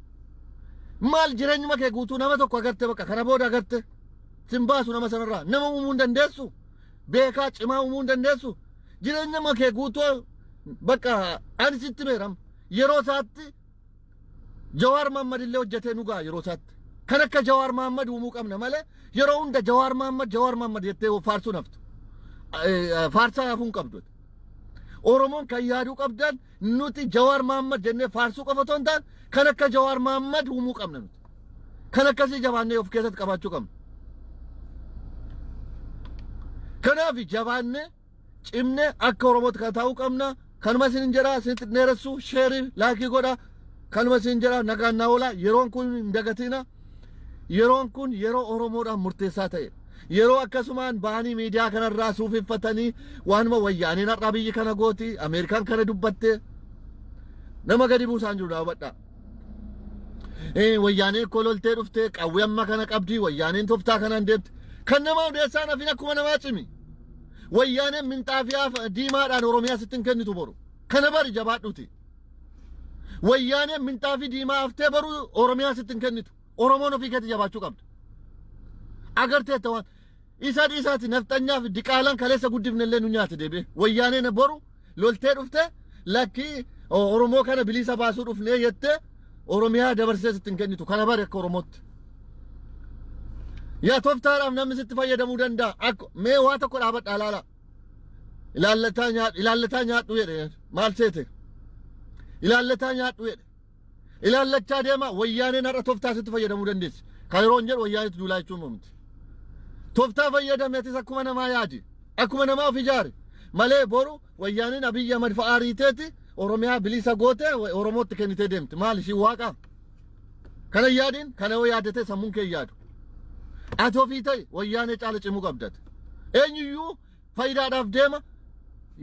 Maal jireenyuma kee guutuu nama tokko agarte bakka kana booda agarte sin baasu nama sanarraa nama uumuu hin dandeessu. Beekaa cimaa uumuu hin dandeessu. Jireenyuma kee guutuu bakka ani sitti meeram yeroo isaatti Jawaar Mahammad illee hojjetee nu ga'a yeroo isaatti. Kan akka Jawaar Mahammad uumuu qabna malee yeroo hunda Jawaar Mahammad jettee faarsuu naftu. Faarsaa hafuun qabdu. Oromoon kan yaaduu qabdan nuti Jawaar Mahammad jennee faarsuu qofa otoo hin taane kan akka Jawaar Mahammad uumuu qabna nuti. Kan akkasii jabaannee of keessatti qabaachuu qabna. Kanaaf jabaannee cimnee akka Oromootti kan taa'uu qabna. Kanuma isin jedhaa isinitti dheeressu sheerii laakii godha. Kanuma isin jedhaa nagaan naa oolaa yeroon kun hin dagatina. Yeroon kun yeroo Oromoodhaan murteessaa ta'e. Yeroo akkasumaan bahanii miidiyaa kanarraa suufifatanii waanuma wayyaaniin har'a biyyi kana gooti Ameerikaan kana dubbatte nama gadi buusaan jiru daawwadhaa. Wayyaaniin kololtee dhuftee qawwee amma kana qabdi wayyaaniin toftaa kanaan deemte kan nama odeessaan hafin akkuma namaa cimi. wayyaaneen minxaafiyaa diimaadhaan Oromiyaa sittin kennitu boru kana bari jabaadhuti wayyaaneen minxaafii diimaa haftee baru Oromiyaa sittin kennitu Oromoon ofii keetti jabaachuu qabda agartee ta'an isa dhiisaati naftanyaaf diqaalaan kaleessa guddifnellee nu nyaate deebi'e wayyaaneen boru loltee dhufte lakkii Oromoo kana bilisa baasuu dhufnee jettee Oromiyaa dabarsee sittin kennitu kana bari akka Oromootti yaa toftaadhaaf namni sitti fayyadamuu danda'a mee waa tokko dhaabadhaa laala ilaallataa nyaadhu jedhe maal seete ilaallataa nyaadhu jedhe ilaallachaa deema wayyaaneen har'a toftaa sitti fayyadamuu dandeessi kan yeroon jedhu wayyaanitti duulaa jechuun mumti toftaa fayyadameetis akkuma namaa yaadi akkuma namaa of ijaare malee boru wayyaaneen Abiyyi Ahmad fa'aa riiteeti Oromiyaa bilisa goote Oromootti kennitee deemti maal ishii waaqa kana yaadiin kana yoo yaadate sammuun kee yaadu ati ofii ta'e wayyaanee caala cimuu qabdate eenyuyyuu faayidaadhaaf deema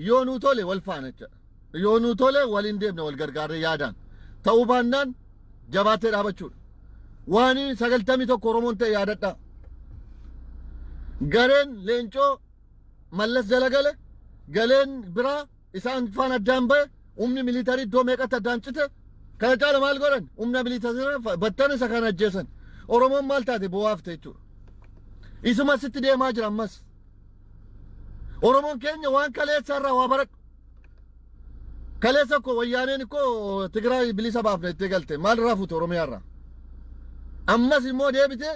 yoo nuu tole wal faana jechuudha yoo nuu tole waliin deemne wal gargaarree yaadaan ta'uu baannaan jabaatee dhaabachuudha waan 91 Oromoon ta'e yaadadhaa gareen leencoo mallas jalagale galeen biraa isaan faana addaan ba'e umni militarii iddoo meeqatti addaan cite kana caala maal godhan umna militarii battan isa kana ajjeesan Oromoon maal taate bu'aafte jechuudha isuma sitti deemaa jira ammas Oromoon keenya waan kaleessa irraa waa baradhu kaleessa ko wayyaaneen ko Tigraay bilisa baafne itti galte maal irraa fuute Oromiyaa irraa ammas immoo deebite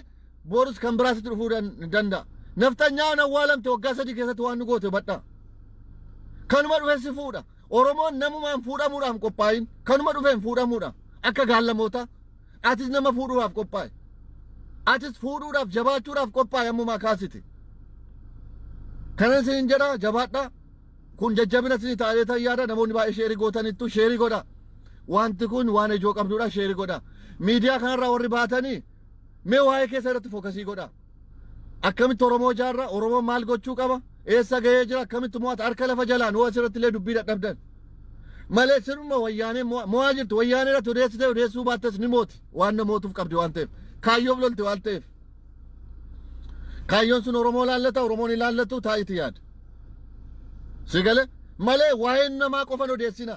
borus kan biraa sitti dhufuu danda'a naftanyaa awwaalamte waggaa 3 keessatti waan nu goote badha kanuma dhufee si fuudha Oromoon namumaan fuudhamuudhaaf qophaa'in kanuma dhufeen fuudhamuudha akka gaallamoota atis nama fuudhuudhaaf qophaa'e atis fuudhuudhaaf jabaachuudhaaf qophaa'e ammumaa kaasiti kanan siin jedha jabaadha kun jajjabina sinii taa'ee tayyaadha namoonni baay'ee sheerii gootanittu sheerii godha wanti kun waan ijoo qabduudha sheerii godha miidiyaa kanarraa warri baatanii mee waa'ee keessa irratti fookasii godha akkamitti Oromoo jaarra Oromoon maal gochuu qaba eessa ga'ee jira akkamitti mo'ata harka lafa jalaan hoo asirratti illee dubbii dadhabdan malee siruma wayyaanee mo'aa jirtu wayyaanee irratti odeessitee odeessuu baattas ni mooti waan namootuuf qabdi waan ta'eef kaayyoof lolte waan ta'eef kaayyoon sun Oromoo laallata Oromoon ilaallatu taa'iti yaada sigale malee waa'ee namaa qofan odeessina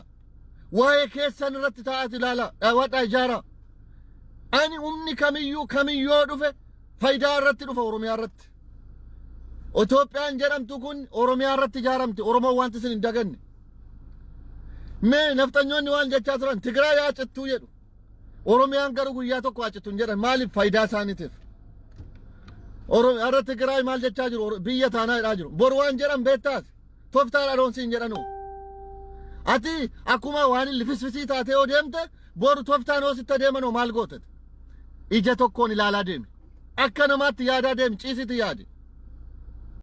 waa'ee keessan irratti taa'ati ilaala dhawadhaa ijaara ani umni kamiyyoo dhufe faayidaa irratti dhufa Oromiyaa irratti Itoophiyaan jedhamtu kun Oromiyaa irratti ijaaramti Oromoon wanti isin hin daganne mee naftanyoonni waan jechaa turan Tigraay yaacittuu jedhu Oromiyaan garuu guyyaa tokko yaacittuu hin jedhan maaliif faayidaa isaaniitiif Oromiyaa irratti Tigraay maal jechaa jiru biyya taanaa jedhaa jiru bor waan jedhan beektaati toftaadha doonsiin jedhanu ati akkuma waan lifisfisii taatee yoo deemte boru toftaan yoo sitti deemanoo maal gootate ija tokkoon ilaalaa deemi akka namaatti yaadaa deemi ciisiti yaadi